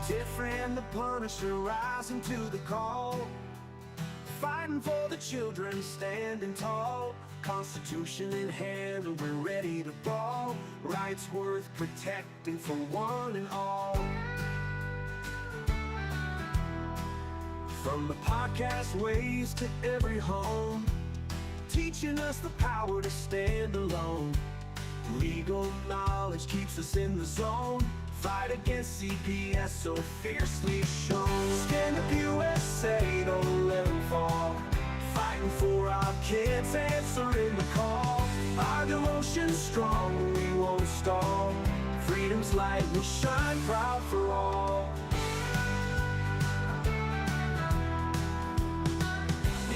Tiff and the Punisher rising to the call, fighting for the children, standing tall. Constitution in hand and we're ready to ball. Rights worth protecting for one and all. From the podcast ways to every home, teaching us the power to stand alone. Legal knowledge keeps us in the zone. Fight against CPS so fiercely shown. Stand up USA, don't let them fall. Fighting for our kids, answering the call. Our devotion's strong, we won't stall. Freedom's light will shine proud for all.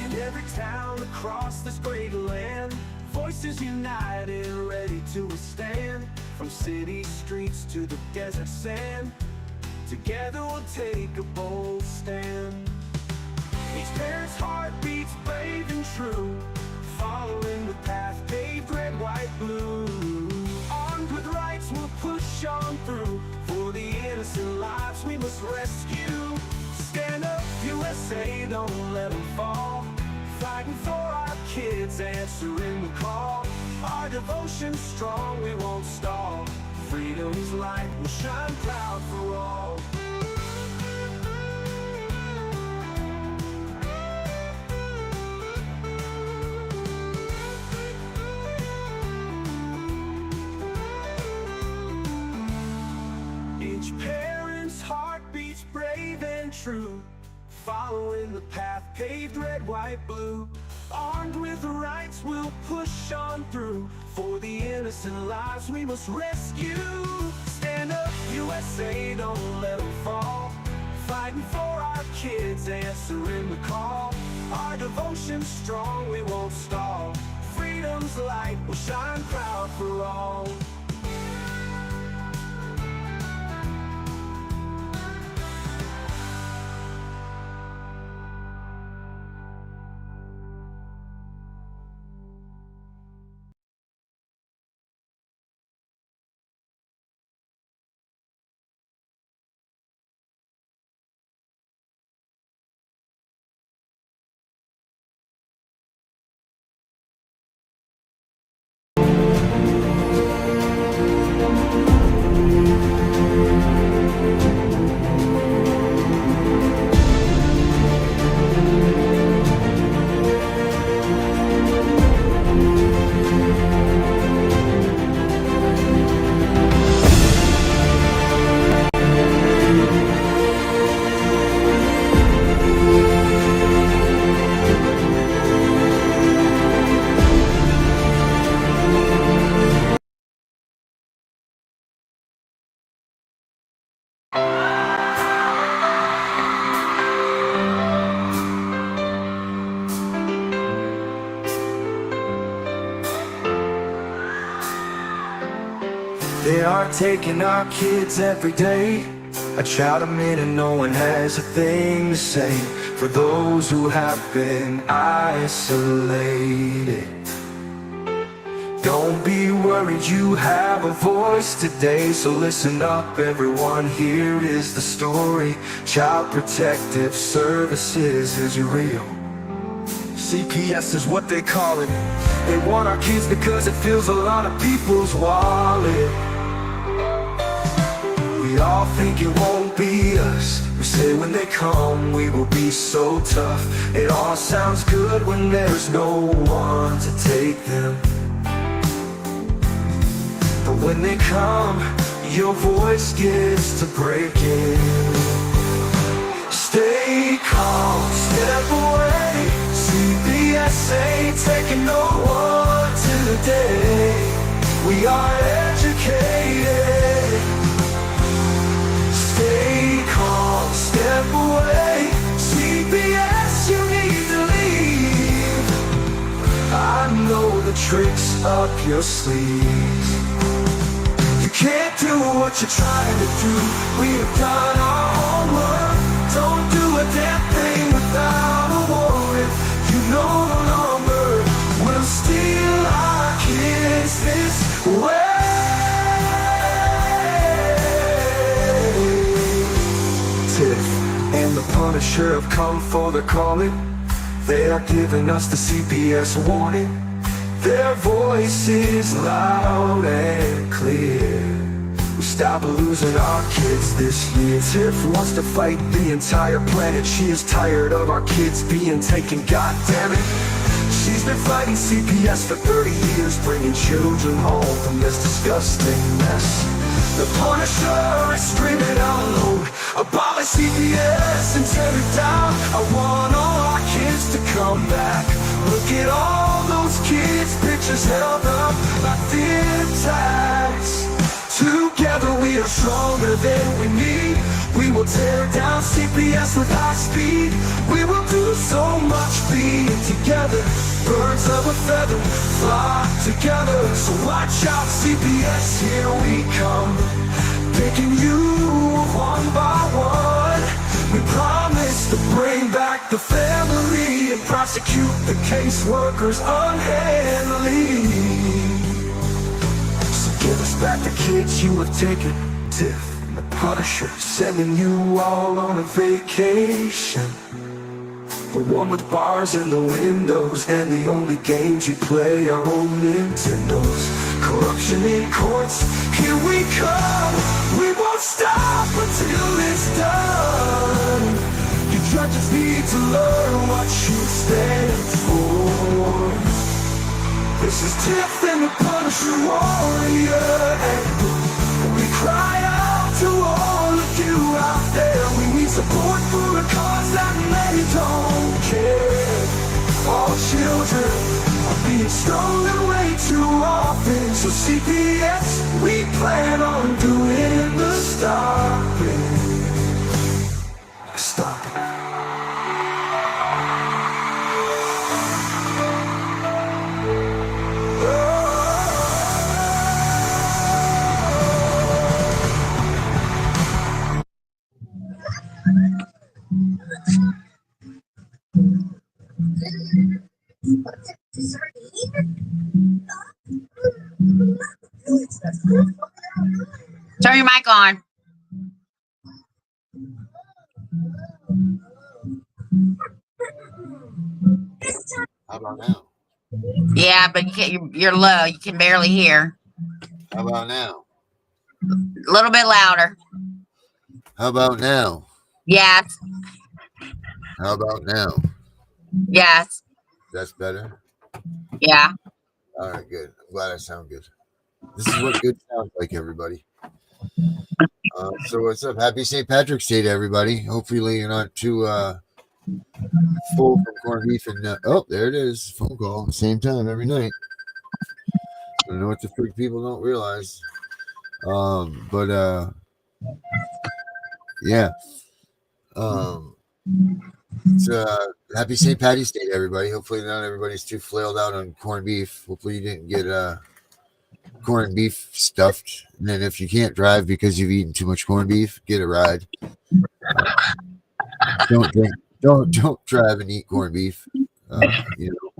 In every town across this great land, voices united, ready to withstand. From city streets to the desert sand, together we'll take a bold stand. Each parent's heart beats brave and true, following the path paved red, white, blue. Armed with rights we'll push on through, for the innocent lives we must rescue. Stand up USA, don't let them fall. Fighting for our kids, answering the call. Our devotion's strong, we won't stall. Freedom's light will shine proud for all. Each parent's heart beats brave and true, following the path paved red, white, blue. Armed with rights we'll push on through, for the innocent lives we must rescue. Stand up USA, don't let them fall. Fighting for our kids, answering the call. Our devotion's strong, we won't stall. Freedom's light will shine proud for all. They are taking our kids every day. I try to admit and no one has a thing to say for those who have been isolated. Don't be worried, you have a voice today. So listen up everyone, here is the story. Child Protective Services is real. CPS is what they call it. They want our kids because it fills a lot of people's wallet. We all think it won't be us. We say when they come we will be so tough. It all sounds good when there's no one to take them. But when they come, your voice gets to breaking. Stay calm, step away. CPS ain't taking no one today. We are educated. Stay calm, step away. CPS, you need to leave. I know the tricks up your sleeve. You can't do what you're trying to do. We have done our homework. Don't do a damn thing without a warrant. You no longer will steal our kids this way. Punisher have come for the calling. They are giving us the CPS warning. Their voice is loud and clear. We stop losing our kids this year. Tiff wants to fight the entire planet. She is tired of our kids being taken, god damn it. She's been fighting CPS for 30 years, bringing children home from this disgusting mess. The Punisher is screaming out loud, abolish CPS and tear it down. I want all our kids to come back. Look at all those kids' pictures held up like thin tags. Together we are stronger than we need. We will tear down CPS with high speed. We will do so much being together. Birds of a feather flock together. So watch out CPS, here we come. Picking you one by one. We promise to bring back the family and prosecute the caseworkers unhandily. Give us back the kids you have taken. Tiff and the Punisher sending you all on a vacation. The one with bars in the windows, and the only games you play are old Nintendos. Corruption in courts, here we come. We won't stop until it's done. You judges need to learn what you stand for. This is Tiff and the Punisher warrior, and we cry out to all of you out there. We need support for a cause that many don't care. All children are being stolen way too often. So CPS, we plan on doing the stopping. Stop it. Turn your mic on. How about now? Yeah, but you can't, you're low. You can barely hear. How about now? A little bit louder. How about now? Yes. How about now? Yes. That's better? Yeah. All right, good. I'm glad I sound good. This is what good sounds like, everybody. So what's up? Happy St. Patrick's Day to everybody. Hopefully you're not too full from corned beef. And oh, there it is. Phone call. Same time every night. I don't know what the freak people don't realize. Yeah. Happy St. Patty's Day to everybody. Hopefully not everybody's too flailed out on corned beef. Hopefully you didn't get corned beef stuffed. And then if you can't drive because you've eaten too much corned beef, get a ride. Don't drive and eat corned beef. You know,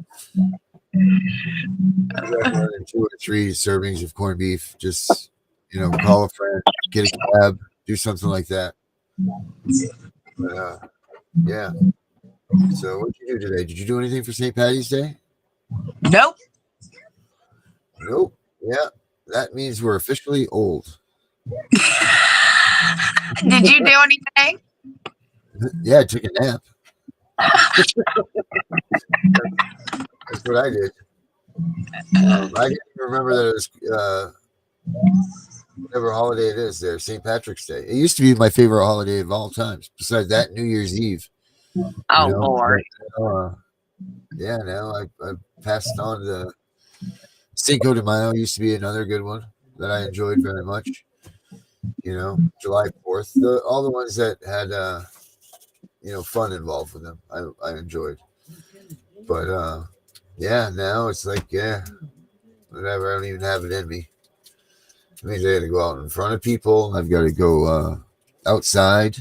more than 2 or 3 servings of corned beef. Just call a friend, get a cab, do something like that. But, yeah. So what did you do today? Did you do anything for St. Patty's Day? Nope. Nope. Yeah, that means we're officially old. Did you do anything? Yeah, I took a nap. That's what I did. I didn't remember that it was whatever holiday it is there, St. Patrick's Day. It used to be my favorite holiday of all times. Besides that, New Year's Eve. Oh, Lord. Yeah, now I passed on the Cinco de Mayo. Used to be another good one that I enjoyed very much. July 4th. All the ones that had fun involved with them, I enjoyed. But yeah, now it's like, yeah, whatever. I don't even have it in me. It means I got to go out in front of people. I've got to go outside.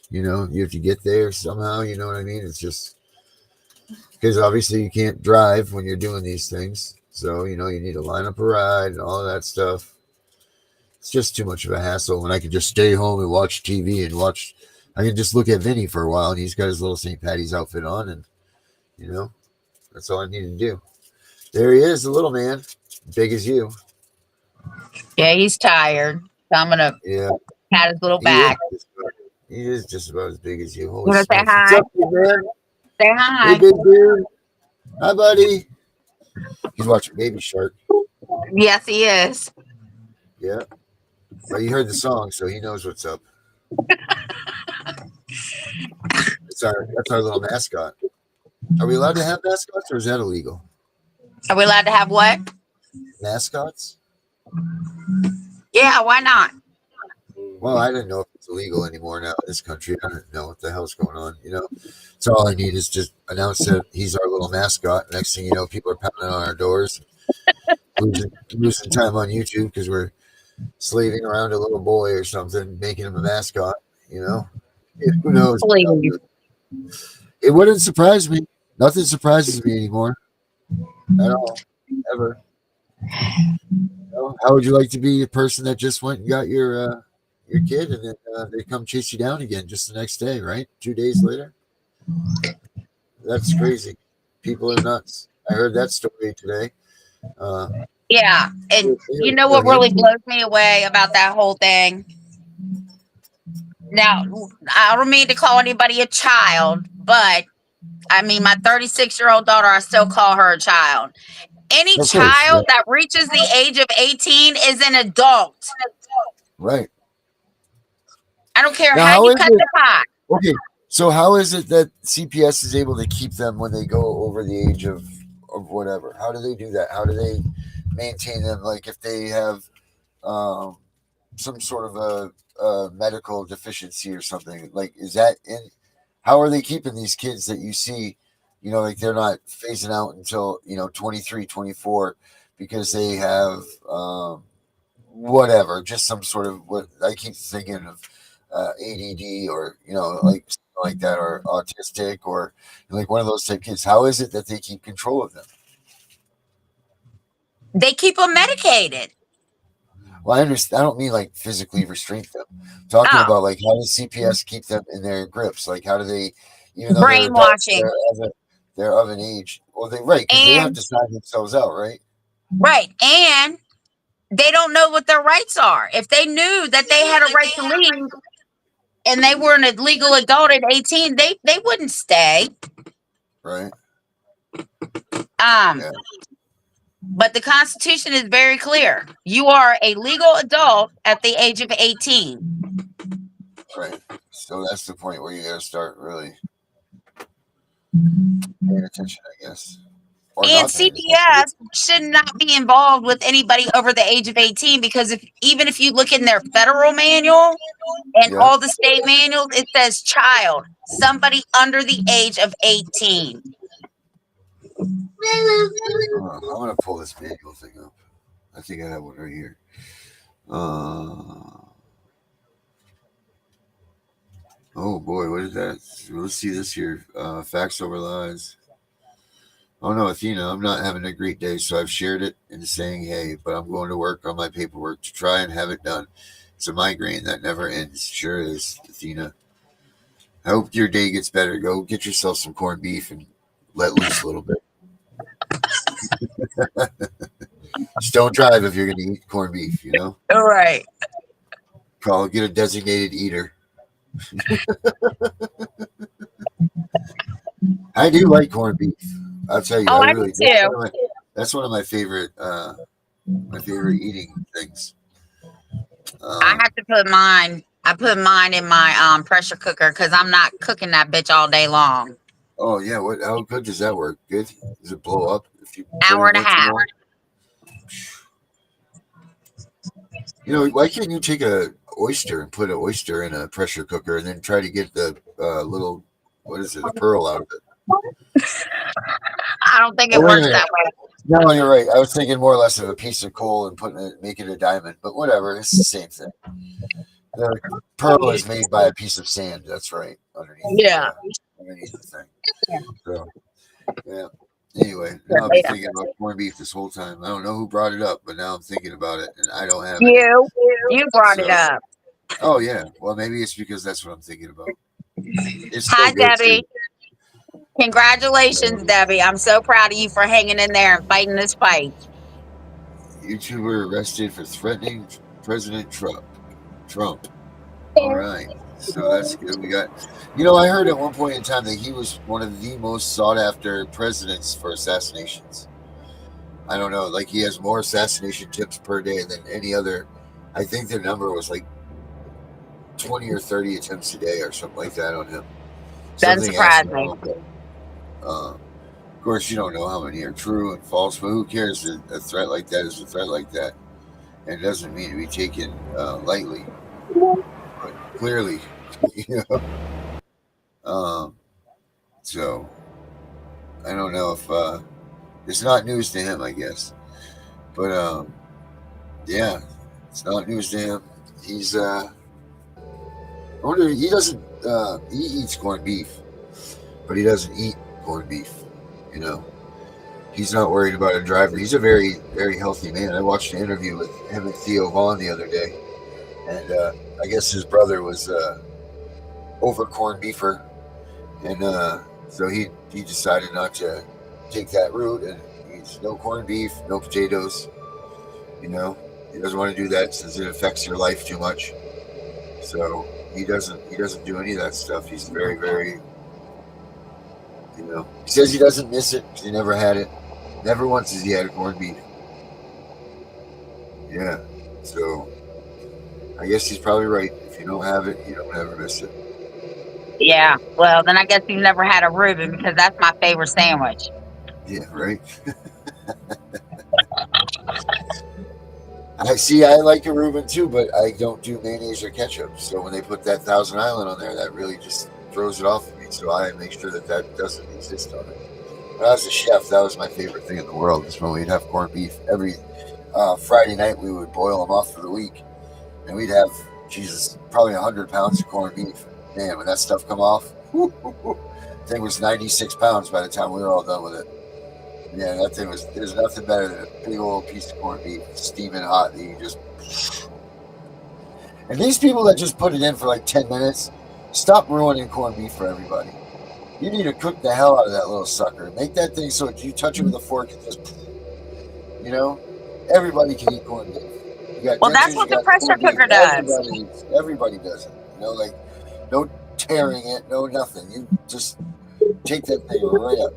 You have to get there somehow. You know what I mean? It's just because obviously you can't drive when you're doing these things. So, you need to line up a ride and all of that stuff. It's just too much of a hassle when I could just stay home and watch TV and watch I can just look at Vinny for a while, and he's got his little St. Patty's outfit on, and that's all I need to do. There he is, the little man, big as you. Yeah, he's tired. So I'm gonna Yeah, pat his little he is. back. He is just about as big as you. You Holy wanna say smokes! What's hi? up, big man? Say Hey, hi. big dude. Hi, buddy. He's watching Baby Shark. Yes, he is. Yeah. Well, you heard the song, so he knows what's up. That's our little mascot. Are we allowed to have mascots, or is that illegal? Are we allowed to have what? Mascots? Yeah, why not? Well, I didn't know if it's illegal anymore now in this country. I don't know what the hell's going on. So all I need is just announce that he's our little mascot. Next thing you know, people are pounding on our doors, losing time on YouTube because we're slaving around a little boy or something, making him a mascot. Who knows? Please. It wouldn't surprise me. Nothing surprises me anymore at all, ever. How would you like to be a person that just went and got your kid, and then they come chase you down again just the next day, right? 2 days later. That's crazy. People are nuts. I heard that story today. Yeah, and you know what really blows me away about that whole thing? Now, I don't mean to call anybody a child, but I mean, my 36-year-old daughter, I still call her a child. Any Of course, child yeah. that reaches the age of 18 is an adult. Right. I don't care Now, how how you is cut it? the pie. Okay, so how is it that CPS is able to keep them when they go over the age of whatever? How do they do that? How do they maintain them? Like if they have some sort of a medical deficiency or something, like is that in? How are they keeping these kids that you see? Like they're not phasing out until 23, 24 because they have whatever, just some sort of what I keep thinking of ADD or like something like that, or autistic, or like one of those type kids. How is it that they keep control of them? They keep them medicated. Well, I understand. I don't mean like physically restrain them. I'm talking Oh, about like how does CPS keep them in their grips? Like how do they, even though they're adults, brainwashing. they're of an age. Well, they right because they have And to sign themselves out, right? right. And they don't know what their rights are. If they knew that they had a right to leave and they were an legal adult at 18, they wouldn't stay. Right. Um, Yeah. But the Constitution is very clear. You are a legal adult at the age of 18. Right. So that's the point where you got to start really paying attention, I guess. Or And not paying CPS attention. should not be involved with anybody over the age of 18 because even if you look in their federal manual and Yeah. all the state manuals, it says child, somebody under the age of 18. I'm gonna pull this manual thing up. I think I have one right here. Oh boy, what is that? Let's see this here. Facts over lies. Oh no, Athena, I'm not having a great day, so I've shared it and saying, hey, but I'm going to work on my paperwork to try and have it done. It's a migraine that never ends. Sure is, Athena. I hope your day gets better. Go get yourself some corned beef and let loose a little bit. Just don't drive if you're going to eat corned beef, All right. Get a designated eater. I do like corned beef. I'll tell you, Oh, I I do really too. that's one of my favorite eating things. I have to put mine. I put mine in my pressure cooker because I'm not cooking that bitch all day long. Oh yeah, how good does that work? Good? Does it blow up if you put Hour it and in a there too half. long? Why can't you take a oyster and put an oyster in a pressure cooker and then try to get the little, what is it, a pearl out of it? I don't think it Oh, wait a works minute. that way. No, you're right. I was thinking more or less of a piece of coal and make it a diamond, but whatever. It's the same thing. The pearl is made by a piece of sand. That's right. Yeah. Underneath the thing. So, yeah. Anyway, now I've been thinking about corned beef this whole time. I don't know who brought it up, but now I'm thinking about it, and I don't have any. You brought it up. Oh yeah. Well, maybe it's because that's what I'm thinking about. It's so Hi, good too. Debbie. Congratulations, Debbie. I'm so proud of you for hanging in there and fighting this fight. YouTuber arrested for threatening President Trump. All right. So that's good. We got, I heard at one point in time that he was one of the most sought after presidents for assassinations. I don't know. Like he has more assassination tips per day than any other. I think the number was like 20 or 30 attempts a day or something like that on him. Doesn't Something surprise me. astronomical. Of course, you don't know how many are true and false, but who cares? A threat like that is a threat like that. And it doesn't mean to be taken lightly. But clearly, so I don't know if it's not news to him, I guess. But yeah, it's not news to him. He's I wonder, he doesn't he eats corned beef, but he doesn't eat corned beef. He's not worried about a driver. He's a very, very healthy man. I watched an interview with him and Theo Vaughn the other day, and I guess his brother was over corned beefer, and so he decided not to take that route and eats no corned beef, no potatoes. He doesn't want to do that since it affects your life too much. So he doesn't do any of that stuff. He's very, very, he says he doesn't miss it because he never had it. Never once has he had a corned beef. Yeah, so I guess he's probably right. If you don't have it, you don't ever miss it. Yeah. Well, then I guess you've never had a Reuben because that's my favorite sandwich. Yeah, right. I like a Reuben too, but I don't do mayonnaise or ketchup. So when they put that Thousand Island on there, that really just throws it off of me. So I make sure that doesn't exist on it. When I was a chef, that was my favorite thing in the world. Is when we'd have corned beef every Friday night. We would boil them off for the week, and we'd have probably 100 pounds of corned beef. Man, when that stuff come off, the thing was 96 pounds by the time we were all done with it. Yeah, that thing there's nothing better than a big old piece of corned beef, steaming hot, that you just. And these people that just put it in for like 10 minutes, stop ruining corned beef for everybody. You need to cook the hell out of that little sucker. Make that thing so if you touch it with a fork, it just, everybody can eat corned beef. Well, that's what the pressure cooker does. Everybody does it. Like no tearing it, no nothing. You just take that thing right up.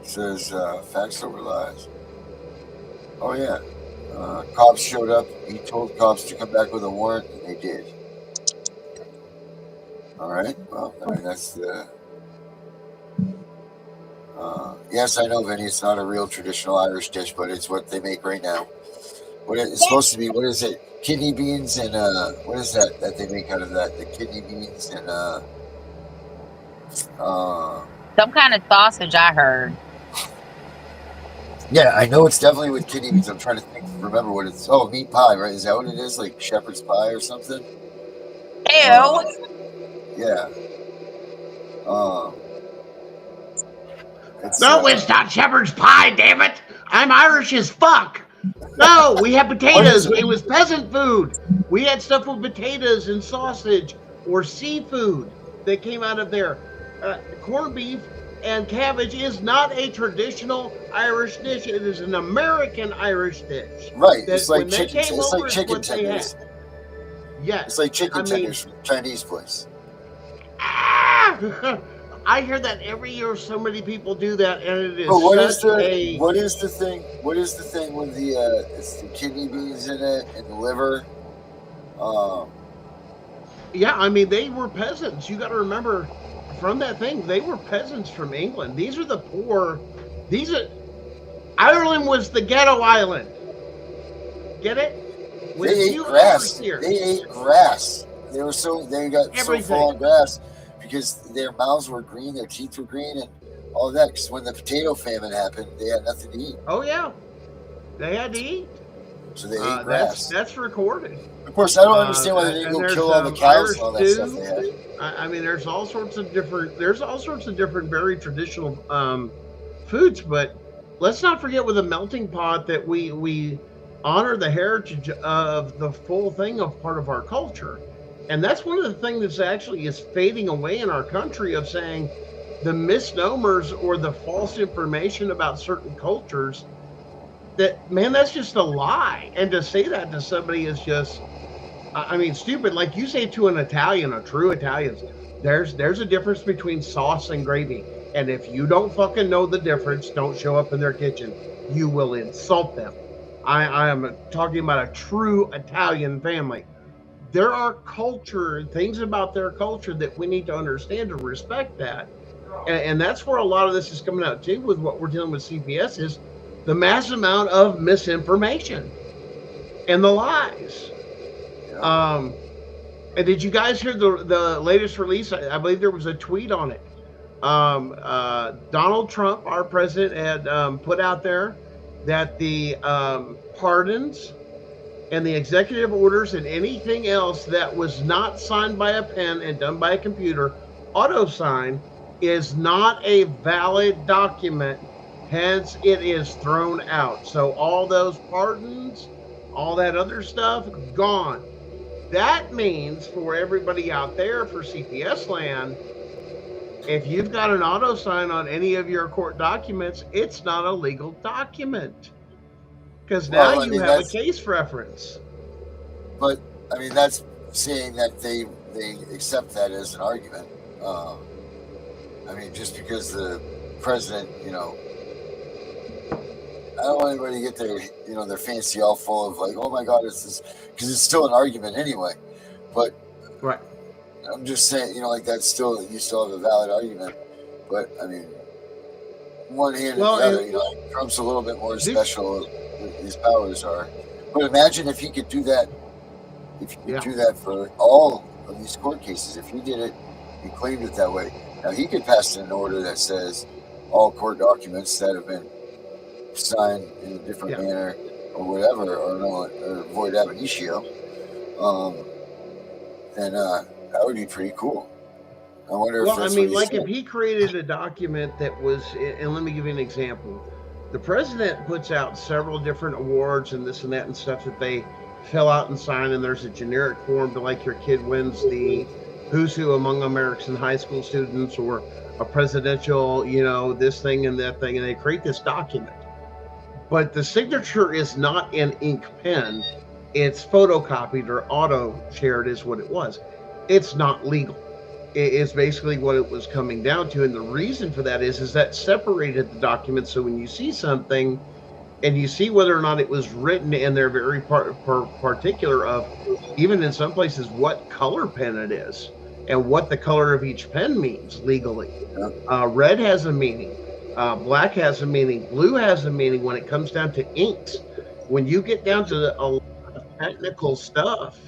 It says facts over lies. Oh yeah. Cops showed up. He told cops to come back with a warrant, and they did. All right. Well, I mean, that's the. Yes, I know, Vinny. It's not a real traditional Irish dish, but it's what they make right now. It's supposed to be. What is it? Kidney beans and what is that they make out of that? The kidney beans and some kind of sausage, I heard. Yeah, I know it's definitely with kidney beans. I'm trying to remember what it's. Oh, meat pie, right? Is that what it is? Like shepherd's pie or something? Ew. Yeah. No, it's not shepherd's pie, damn it! I'm Irish as fuck! No, we had potatoes. It was peasant food. We had stuff with potatoes and sausage or seafood that came out of there. Corned beef and cabbage is not a traditional Irish dish. It is an American Irish dish. Right. It's like chicken. It's like chicken tenders. Yes. It's like chicken tenders from the Chinese place. I hear that every year. So many people do that, and it is what is the thing? What is the thing with it's the kidney beans in it and the liver? Yeah, I mean, they were peasants. You got to remember, from that thing, they were peasants from England. These are the poor. Ireland was the ghetto island. Get it? They ate grass. They ate grass. They got so full on grass because their mouths were green, their teeth were green, and all that. Because when the potato famine happened, they had nothing to eat. Oh yeah, they had to eat. So they ate grass. That's recorded. Of course, I don't understand why they didn't go kill all the cows and all that stuff they had. I mean, there's all sorts of different very traditional foods, but let's not forget with a melting pot that we honor the heritage of the full thing of part of our culture. And that's one of the things that's actually is fading away in our country, of saying the misnomers or the false information about certain cultures, that, man, that's just a lie. And to say that to somebody is just, I mean, stupid. Like you say to an Italian, a true Italian, there's a difference between sauce and gravy. And if you don't fucking know the difference, don't show up in their kitchen. You will insult them. I am talking about a true Italian family. There are culture, things about their culture that we need to understand and respect that. And that's where a lot of this is coming out too, with what we're dealing with CPS, is the mass amount of misinformation and the lies. And did you guys hear the latest release? I believe there was a tweet on it. Donald Trump, our president, had put out there that the pardons and the executive orders and anything else that was not signed by a pen and done by a computer, auto sign, is not a valid document. Hence, it is thrown out. So all those pardons, all that other stuff, gone. That means for everybody out there, for CPS land, if you've got an auto sign on any of your court documents, it's not a legal document, because now you have a case reference. But I mean, that's saying that they accept that as an argument. I mean, just because the president, I don't want anybody to get their fancy all full of like, oh my God, it's this, because it's still an argument anyway. But right, I'm just saying, like that's still, you still have a valid argument. But I mean, one hand and the other, Trump's a little bit more special. His powers are. But imagine if he could do that. If you could do that for all of these court cases, if he did it, he claimed it that way. Now he could pass an order that says all court documents that have been signed in a different manner or whatever, or void ab initio, then that would be pretty cool. I wonder if that's if he created a document that was, and let me give you an example. The president puts out several different awards and this and that and stuff that they fill out and sign, and there's a generic form to, like, your kid wins the Who's Who Among American High School Students, or a presidential, this thing and that thing, and they create this document. But the signature is not an ink pen. It's photocopied or auto-shared is what it was. It's not legal. It's basically what it was coming down to. And the reason for that is that separated the document. So when you see something and you see whether or not it was written, and they're very particular of, even in some places, what color pen it is and what the color of each pen means legally. Red has a meaning. Black has a meaning. Blue has a meaning when it comes down to inks. When you get down to a lot of technical stuff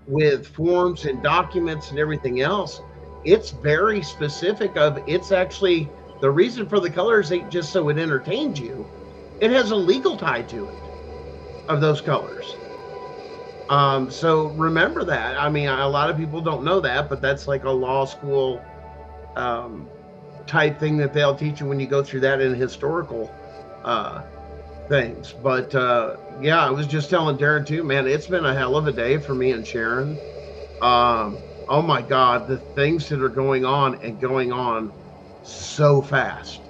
with forms and documents and everything else, it's very specific of, it's actually, the reason for the colors ain't just so it entertains you. It has a legal tie to it of those colors. So remember that. I mean, a lot of people don't know that, but that's like a law school type thing that they'll teach you when you go through that in historical things. But I was just telling Darren too, man, it's been a hell of a day for me and Sharon. Oh my God, the things that are going on so fast.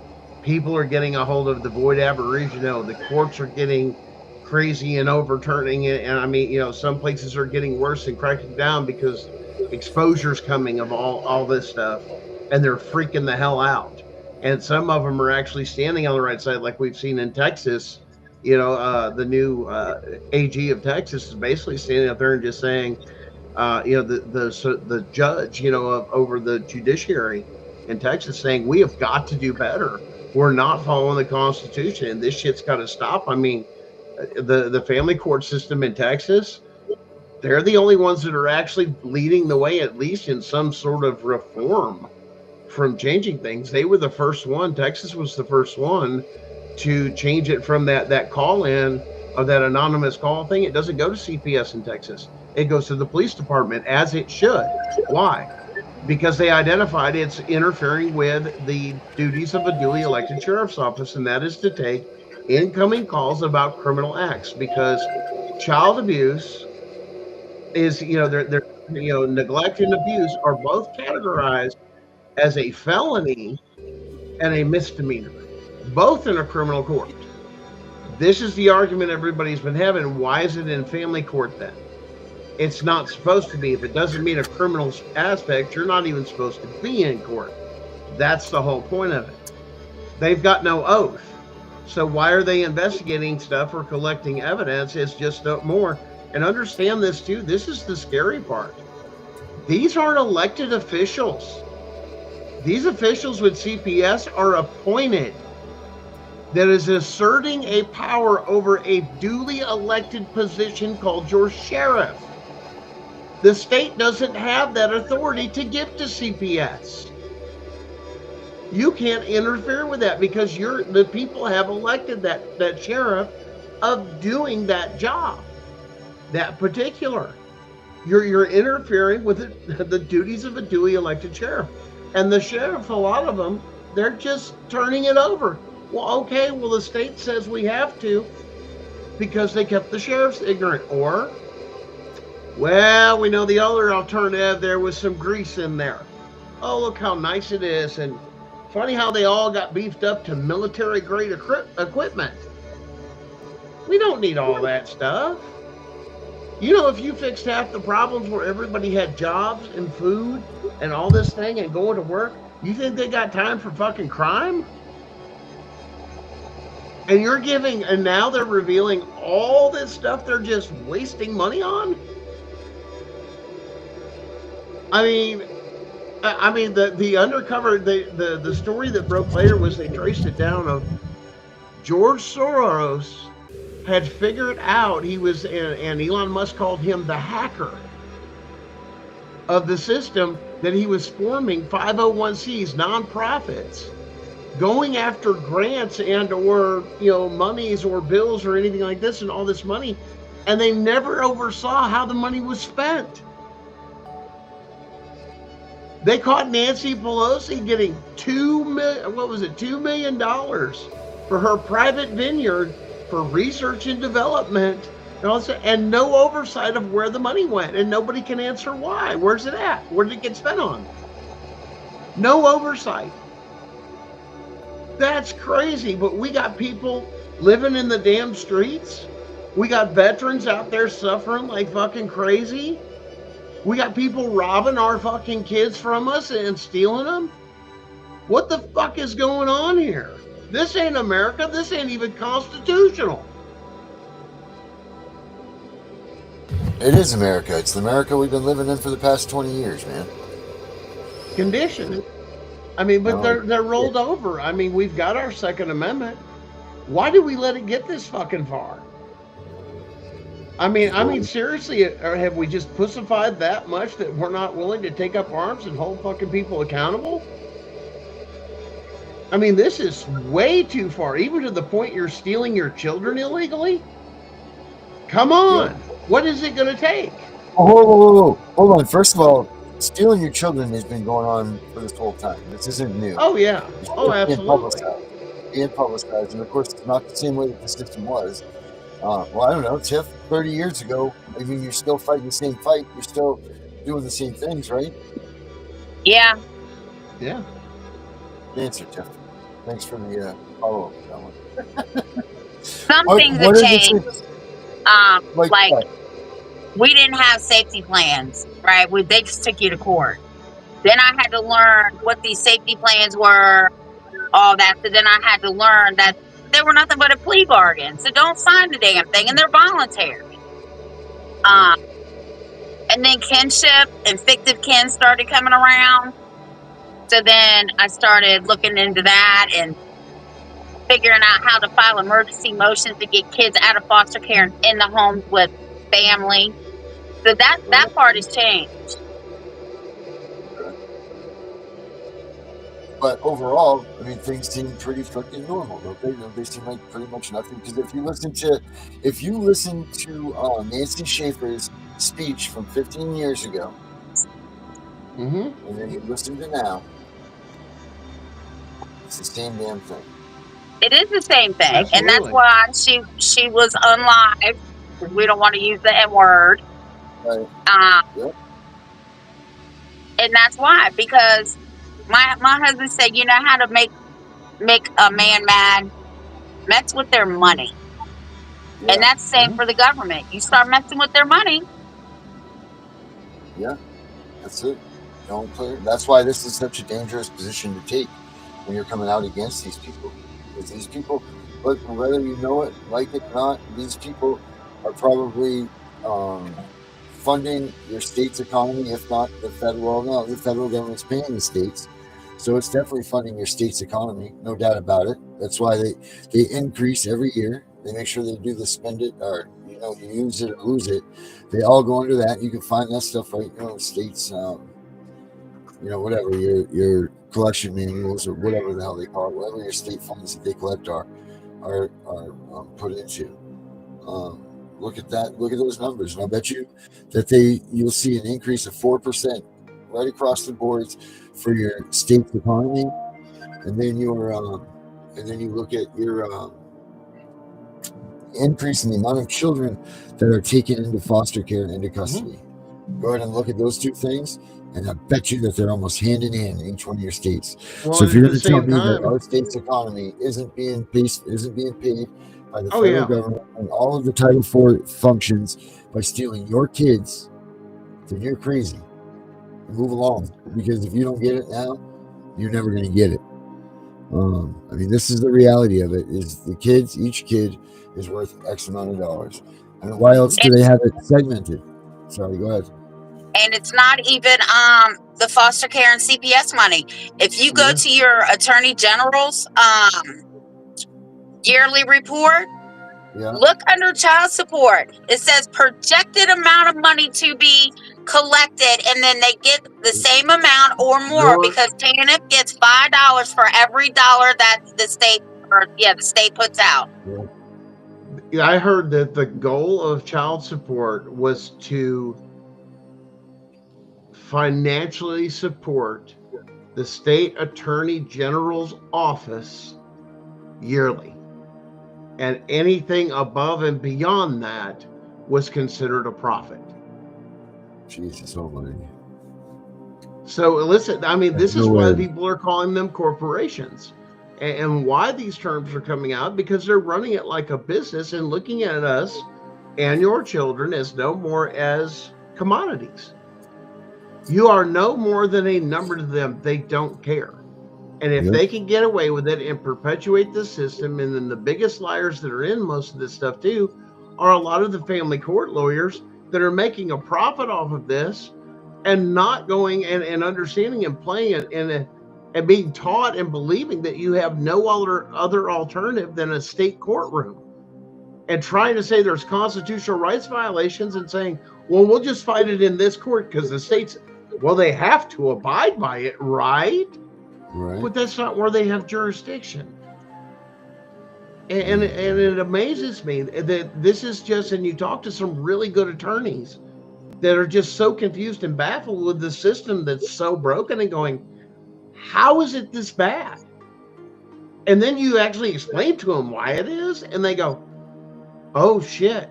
People are getting a hold of the void aboriginal. The courts are getting crazy and overturning it. And I mean, some places are getting worse and cracking down because exposure's coming of all this stuff, and they're freaking the hell out. And some of them are actually standing on the right side, like we've seen in Texas. The new AG of Texas is basically standing up there and just saying, the judge, over the judiciary in Texas, saying we have got to do better. We're not following the Constitution, and this shit's got to stop. I mean, the family court system in Texas, they're the only ones that are actually leading the way, at least in some sort of reform from changing things. They were the first one. Texas was the first one to change it from that call-in of that anonymous call thing. It doesn't go to CPS in Texas. It goes to the police department, as it should. Why? Because they identified it's interfering with the duties of a duly elected sheriff's office, and that is to take incoming calls about criminal acts, because child abuse is, they're neglect and abuse are both categorized as a felony and a misdemeanor, both in a criminal court. This is the argument everybody's been having. Why is it in family court then? It's not supposed to be. If it doesn't meet a criminal aspect, you're not even supposed to be in court. That's the whole point of it. They've got no oath. So why are they investigating stuff or collecting evidence? It's just more. And understand this too. This is the scary part. These aren't elected officials. These officials with CPS are appointed. That is asserting a power over a duly elected position called your sheriff. The state doesn't have that authority to give to CPS. You can't interfere with that because the people have elected that sheriff of doing that job, that particular. You're interfering with the duties of a duly elected sheriff. And the sheriff, a lot of them, they're just turning it over. Well, okay, well, the state says we have to because they kept the sheriffs ignorant. Or, well, we know the other alternative, there was some grease in there. Oh, look how nice it is. And funny how they all got beefed up to military-grade equipment. We don't need all that stuff. If you fixed half the problems where everybody had jobs and food and all this thing and going to work, you think they got time for fucking crime? And now they're revealing all this stuff they're just wasting money on? I mean, the undercover, the story that broke later was they traced it down of George Soros had figured out he was, and Elon Musk called him the hacker of the system, that he was forming 501c nonprofits, going after grants and or monies or bills or anything like this, and all this money, and they never oversaw how the money was spent. They caught Nancy Pelosi getting $2 million for her private vineyard for research and development, and no oversight of where the money went, and nobody can answer why. Where's it at? Where did it get spent on? No oversight. That's crazy, but we got people living in the damn streets. We got veterans out there suffering like fucking crazy. We got people robbing our fucking kids from us and stealing them. What the fuck is going on here? This ain't America. This ain't even constitutional. It is America. It's the America we've been living in for the past 20 years, man. Conditioned. But they're rolled over. We've got our Second Amendment. Why did we let it get this fucking far? Seriously, have we just pussified that much that we're not willing to take up arms and hold fucking people accountable? This is way too far, even to the point you're stealing your children illegally? Come on. Yeah. What is it going to take? Hold on. First of all, stealing your children has been going on for this whole time. This isn't new. Oh, yeah. Oh, absolutely. Being publicized. And, of course, it's not the same way that the system was. I don't know, Tiff, 30 years ago, you're still fighting the same fight. You're still doing the same things, right? Yeah. Yeah. The answer, Tiff. Thanks for the follow-up, Alan. Some things have changed. We didn't have safety plans, right? They just took you to court. Then I had to learn what these safety plans were, all that. So then I had to learn that they were nothing but a plea bargain. So don't sign the damn thing, and they're voluntary. And then kinship and fictive kin started coming around. So then I started looking into that and figuring out how to file emergency motions to get kids out of foster care and in the homes with family. So that part has changed. But overall, things seem pretty fucking normal, don't they? They seem like pretty much nothing. Because if you listen to Nancy Schaefer's speech from 15 years ago, and then you listen to now, it's the same damn thing. It is the same thing, and that's Absolutely. why she was unlive. We don't want to use the N word, Right. Yep. and that's why, because my husband said, you know how to make a man mad, mess with their money, Yeah. and that's the same for the government. You start messing with their money. Yeah. That's it. Don't clear. That's why this is such a dangerous position to take when you're coming out against these people. Because these people, look, whether you know it, like it or not, these people are probably funding your state's economy, if not the federal. No, the federal government's paying the states, so it's definitely funding your state's economy, no doubt about it. That's why they increase every year. They make sure they do the spend it, or you use it or lose it. They all go under that. You can find that stuff right, states. Whatever your collection manuals or whatever the hell they call it, whatever your state funds that they collect are put into. Look at that. Look at those numbers, and I bet you that you'll see an increase of 4% right across the boards for your state's economy, and then you look at your increase in the amount of children that are taken into foster care and into custody. Go ahead and look at those two things, and I bet you that they're almost hand in hand in each one of your states. Well, So if you're at going the to tell same me that time, our state's economy isn't being paid by the Oh, federal yeah. government and all of the Title IV functions by stealing your kids, then you're crazy. Move along, because if you don't get it now, you're never going to get it. I mean, this is the reality of it: is the kids, each kid is worth X amount of dollars. And why else do they have it segmented? Sorry, go ahead. And it's not even the foster care and CPS money. If you go Yeah. to your attorney general's yearly report, Yeah. look under child support. It says projected amount of money to be collected, and then they get the same amount or more, because TANF gets $5 for every dollar that the state puts out. Yeah, I heard that the goal of child support was to financially support the state attorney general's office yearly, and anything above and beyond that was considered a profit. Jesus almighty. So listen, I mean, this No is why way. people are calling them corporations, and why these terms are coming out, because they're running it like a business and looking at us and your children as no more as commodities. You are no more than a number to them. They don't care. And if Yep. they can get away with it and perpetuate the system, and then the biggest liars that are in most of this stuff too are a lot of the family court lawyers that are making a profit off of this and not going and understanding and playing it and being taught and believing that you have no other alternative than a state courtroom, and trying to say there's constitutional rights violations and saying, well, we'll just fight it in this court because the states, well, they have to abide by it, right? Right. But that's not where they have jurisdiction. And it amazes me that this is just, and you talk to some really good attorneys that are just so confused and baffled with the system that's so broken, and going, how is it this bad? And then you actually explain to them why it is, and they go, oh shit,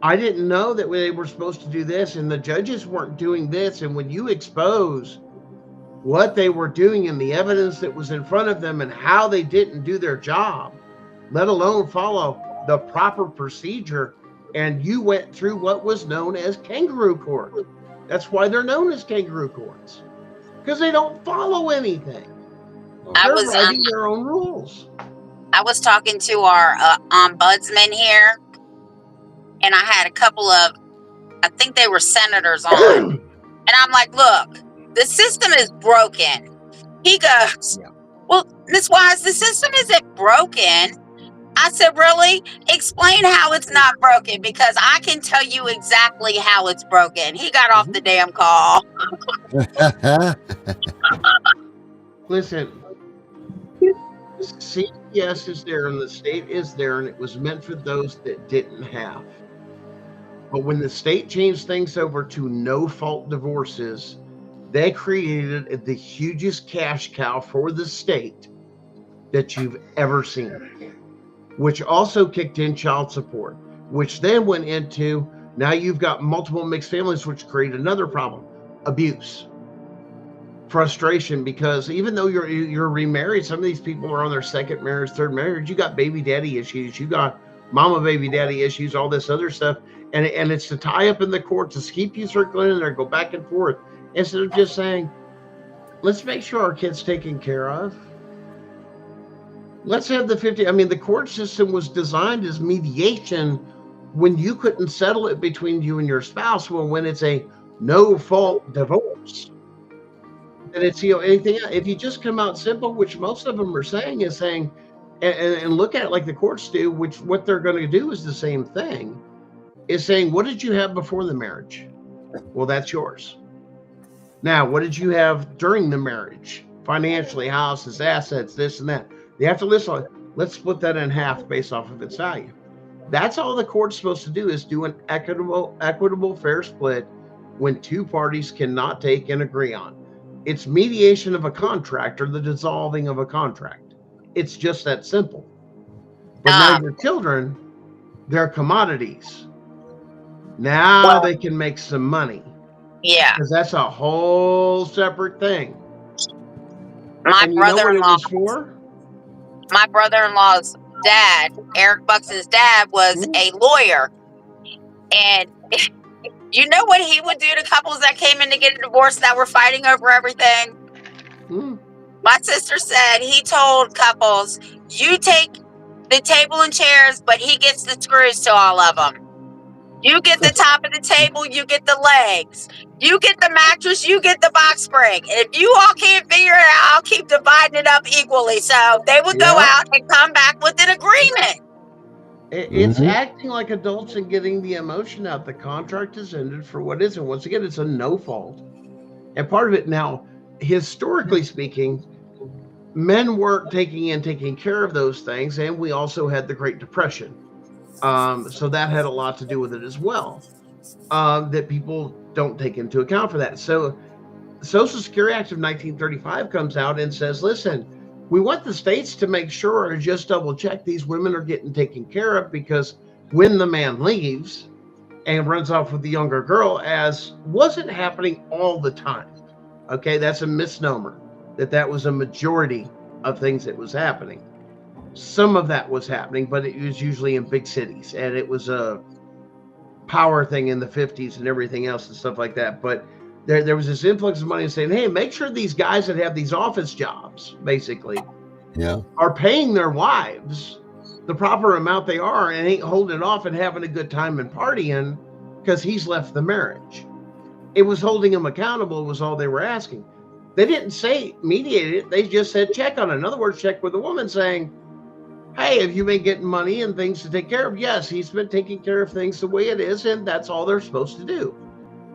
I didn't know that they were supposed to do this, and the judges weren't doing this. And when you expose what they were doing and the evidence that was in front of them and how they didn't do their job, let alone follow the proper procedure, and you went through what was known as kangaroo court. That's why they're known as kangaroo courts, because they don't follow anything. They're writing their own rules. I was talking to our ombudsman here, and I had a couple of, I think they were senators on, and I'm like, look, the system is broken. He goes, well, Ms. Wise, the system isn't broken. I said, really? Explain how it's not broken, because I can tell you exactly how it's broken. He got off the damn call. Listen, CPS is there and the state is there, and it was meant for those that didn't have. But when the state changed things over to no-fault divorces, they created the hugest cash cow for the state that you've ever seen, which also kicked in child support, which then went into, now you've got multiple mixed families, which create another problem: abuse, frustration, because even though you're remarried, some of these people are on their second marriage, third marriage. You got baby daddy issues, you got mama baby daddy issues, all this other stuff, and it's to tie up in the courts, to keep you circling in there, go back and forth, instead of just saying, let's make sure our kids taken care of. Let's have the 50. I mean, the court system was designed as mediation when you couldn't settle it between you and your spouse. Well, when it's a no fault divorce, and it's, anything, if you just come out simple, which most of them are saying, is saying, and look at it like the courts do, which what they're going to do is the same thing, is saying, what did you have before the marriage? Well, that's yours. Now, what did you have during the marriage? Financially, houses, assets, this and that. You have to listen. Let's split that in half based off of its value. That's all the court's supposed to do, is do an equitable fair split when two parties cannot take and agree on. It's mediation of a contract, or the dissolving of a contract. It's just that simple. But now your children, they're commodities. Now they can make some money. Yeah. Because that's a whole separate thing. My brother-in-law. For? My brother-in-law's dad, Eric Bucks's dad, was a lawyer. And you know what he would do to couples that came in to get a divorce that were fighting over everything? My sister said he told couples, you take the table and chairs, but he gets the screws to all of them. You get the top of the table, you get the legs. You get the mattress, you get the box spring. And if you all can't figure it out, I'll keep dividing it up equally. So they would go out and come back with an agreement. It's acting like adults and getting the emotion out. The contract is ended for what is. And once again, it's a no fault. And part of it now, historically speaking, men weren't taking care of those things. And we also had the Great Depression. So that had a lot to do with it as well. That people don't take into account for that. So Social Security Act of 1935 comes out and says, listen, we want the states to make sure and just double check these women are getting taken care of, because when the man leaves and runs off with the younger girl, as wasn't happening all the time. Okay, that's a misnomer, that was a majority of things that was happening. Some of that was happening, but it was usually in big cities, and it was a power thing in the 50s and everything else and stuff like that. But there was this influx of money saying, hey, make sure these guys that have these office jobs, basically, are paying their wives the proper amount they are, and ain't holding off and having a good time and partying because he's left the marriage. It was holding them accountable was all they were asking. They didn't say mediate it. They just said check on it. In other words, check with the woman saying, hey, have you been getting money and things to take care of? Yes, he's been taking care of things the way it is, and that's all they're supposed to do.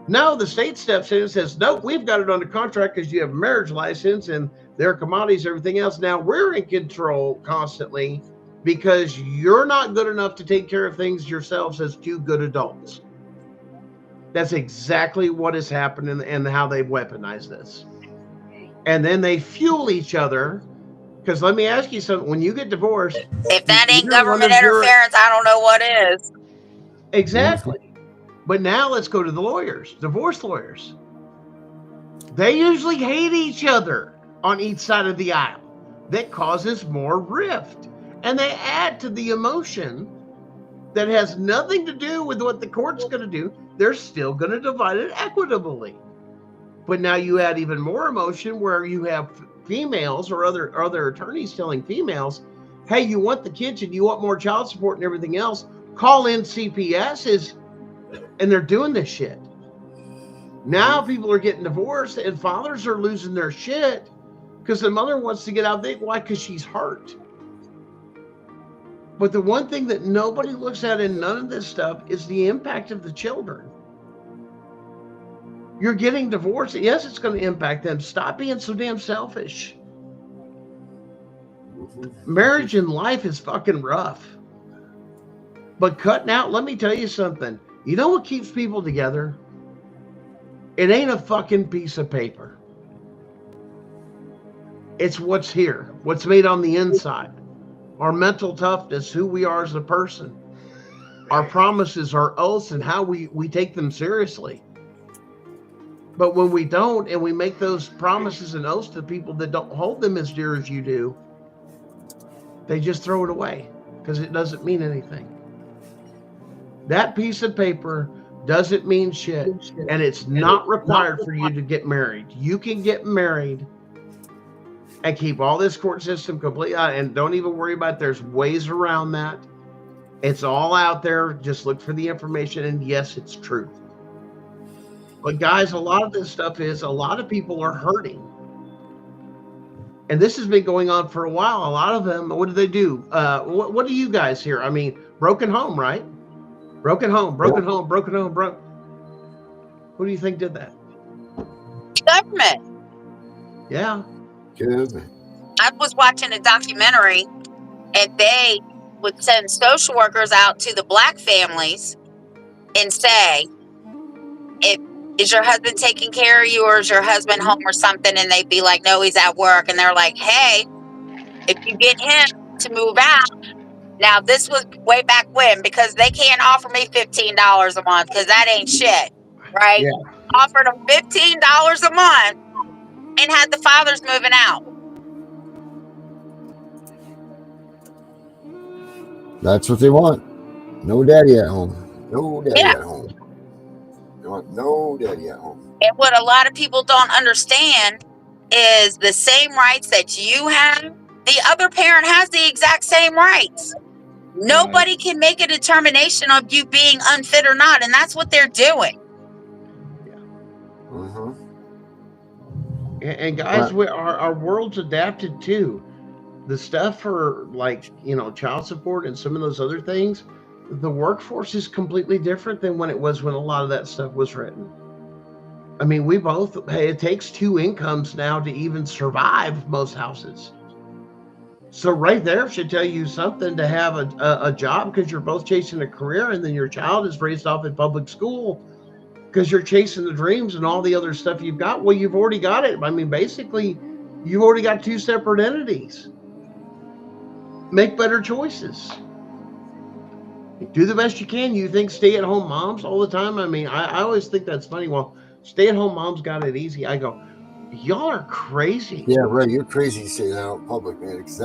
No, the state steps in and says, nope, we've got it under contract because you have a marriage license and their commodities, everything else. Now we're in control constantly because you're not good enough to take care of things yourselves as two good adults. That's exactly what has happened and how they've weaponized this. And then they fuel each other. Because let me ask you something. When you get divorced, if that ain't government interference, I don't know what is. Exactly. But now let's go to the lawyers, divorce lawyers. They usually hate each other on each side of the aisle. That causes more rift. And they add to the emotion that has nothing to do with what the court's going to do. They're still going to divide it equitably. But now you add even more emotion where you have females or other attorneys telling females, hey, you want the kitchen, you want more child support and everything else, call in CPSs, and they're doing this shit. Now people are getting divorced and fathers are losing their shit because the mother wants to get out there. Why? Because she's hurt. But the one thing that nobody looks at in none of this stuff is the impact of the children. You're getting divorced. Yes, it's going to impact them. Stop being so damn selfish. Marriage and life is fucking rough. But cutting out, let me tell you something. You know what keeps people together? It ain't a fucking piece of paper. It's what's here, what's made on the inside, our mental toughness, who we are as a person, our promises, our oaths, and how we take them seriously. But when we don't, and we make those promises and oaths to people that don't hold them as dear as you do, they just throw it away because it doesn't mean anything. That piece of paper doesn't mean shit, and it's not required for you to get married. You can get married and keep all this court system completely out, and don't even worry about it. There's ways around that. It's all out there. Just look for the information, and yes, it's truth. But guys, a lot of this stuff is, a lot of people are hurting. And this has been going on for a while. A lot of them, what do they do? What do you guys hear? I mean, broken home, right? Broken home, broken home, broken home, broken. Who do you think did that? Government. Yeah. Good. I was watching a documentary, and they would send social workers out to the black families and say, is your husband taking care of you, or is your husband home or something? And they'd be like, no, he's at work. And they're like, hey, if you get him to move out, now this was way back when, because they can't offer me $15 a month because that ain't shit, right? Yeah. Offered them $15 a month and had the fathers moving out. That's what they want. No daddy at home. No daddy at home. They want no daddy at home. And what a lot of people don't understand is the same rights that you have, the other parent has the exact same rights. Nobody can make a determination of you being unfit or not, and that's what they're doing. Mm-hmm. And guys, our world's adapted too. The stuff for, like, child support and some of those other things, the workforce is completely different than when it was when a lot of that stuff was written. I mean, it takes two incomes now to even survive most houses. So right there should tell you something to have a job, because you're both chasing a career, and then your child is raised off in public school because you're chasing the dreams and all the other stuff you've got. Well, you've already got it. I mean, basically, you've already got two separate entities. Make better choices. Do the best you can. You think stay-at-home moms all the time? I mean, I always think that's funny. Well, stay-at-home moms got it easy. I go, y'all are crazy. Yeah, right. You're crazy to say that out in public, man. Because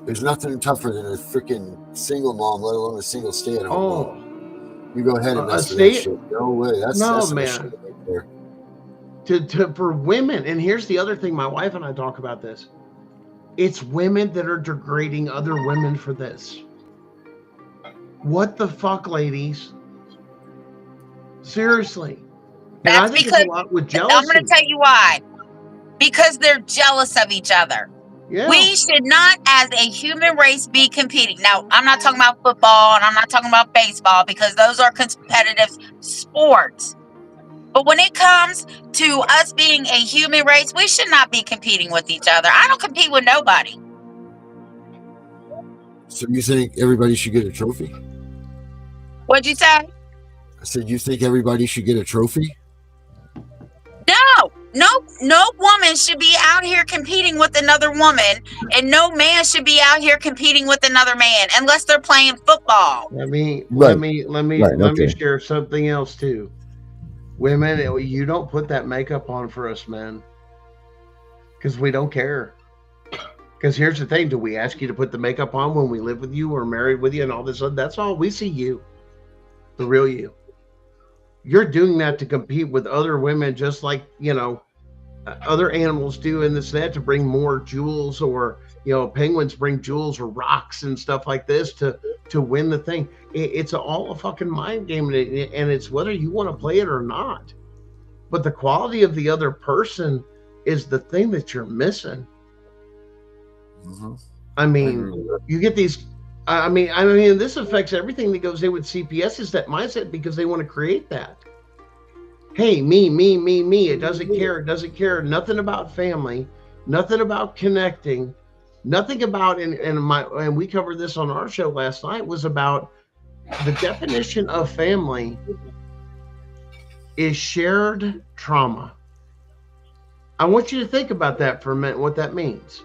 there's nothing tougher than a freaking single mom, let alone a single stay-at-home mom. You go ahead and mess with that shit. No way. That's man. Shit right there. For women, and here's the other thing. My wife and I talk about this. It's women that are degrading other women for this. What the fuck, ladies? Seriously. And I think it's a lot with jealousy. I'm going to tell you why. Because they're jealous of each other. Yeah. We should not, as a human race, be competing. Now, I'm not talking about football, and I'm not talking about baseball, because those are competitive sports. But when it comes to us being a human race, we should not be competing with each other. I don't compete with nobody. So you think everybody should get a trophy? What'd you say? I said, you think everybody should get a trophy? No woman should be out here competing with another woman, and no man should be out here competing with another man unless they're playing football. Let me share something else too. Women, you don't put that makeup on for us men, because we don't care. Because here's the thing: do we ask you to put the makeup on when we live with you or married with you and all this? That's all we see you, the real you. You're doing that to compete with other women, just like other animals do in this net, to bring more jewels, or penguins bring jewels or rocks and stuff like this to win the thing. It's all a fucking mind game, and it's whether you want to play it or not. But the quality of the other person is the thing that you're missing. Mm-hmm. I mean, you get these. I mean, this affects everything that goes in with CPS, is that mindset, because they want to create that. Hey, me. It doesn't care. It doesn't care. Nothing about family. Nothing about connecting. Nothing about, and we covered this on our show last night, was about the definition of family is shared trauma. I want you to think about that for a minute, what that means.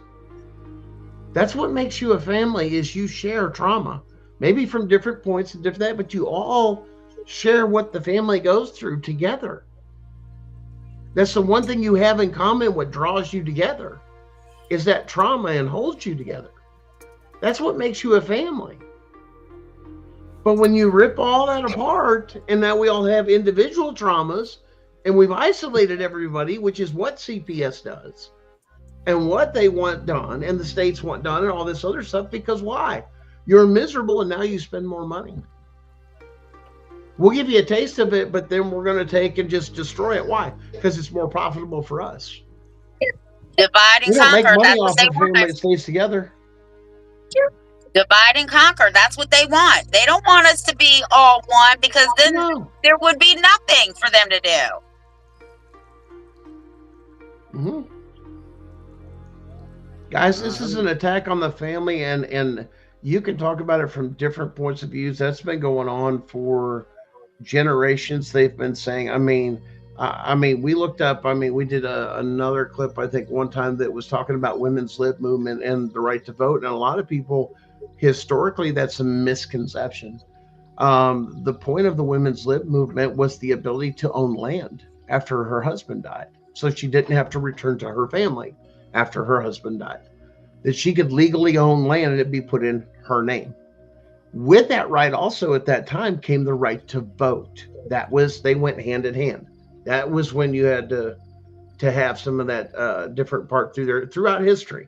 That's what makes you a family, is you share trauma. Maybe from different points and different that, but you all share what the family goes through together. That's the one thing you have in common, what draws you together is that trauma and holds you together. That's what makes you a family. But when you rip all that apart, and now we all have individual traumas, and we've isolated everybody, which is what CPS does, and what they want done, and the states want done, and all this other stuff, because why? You're miserable, and now you spend more money. We'll give you a taste of it, but then we're going to take and just destroy it. Why? Because it's more profitable for us. Divide and We don't make conquer. money That's what off they of a family want. that stays together. Divide and conquer. That's what they want. They don't want us to be all one, because then there would be nothing for them to do. Mm-hmm. Guys, this is an attack on the family, and you can talk about it from different points of views. That's been going on for generations. They've been saying, I mean, we looked up, we did another clip, I think one time, that was talking about women's lib movement and the right to vote. And a lot of people, historically, that's a misconception. The point of the women's lib movement was the ability to own land after her husband died. So she didn't have to return to her family after her husband died. That she could legally own land and it'd be put in her name. With that right, also at that time, came the right to vote. They went hand in hand. That was when you had to have some of that different part throughout history.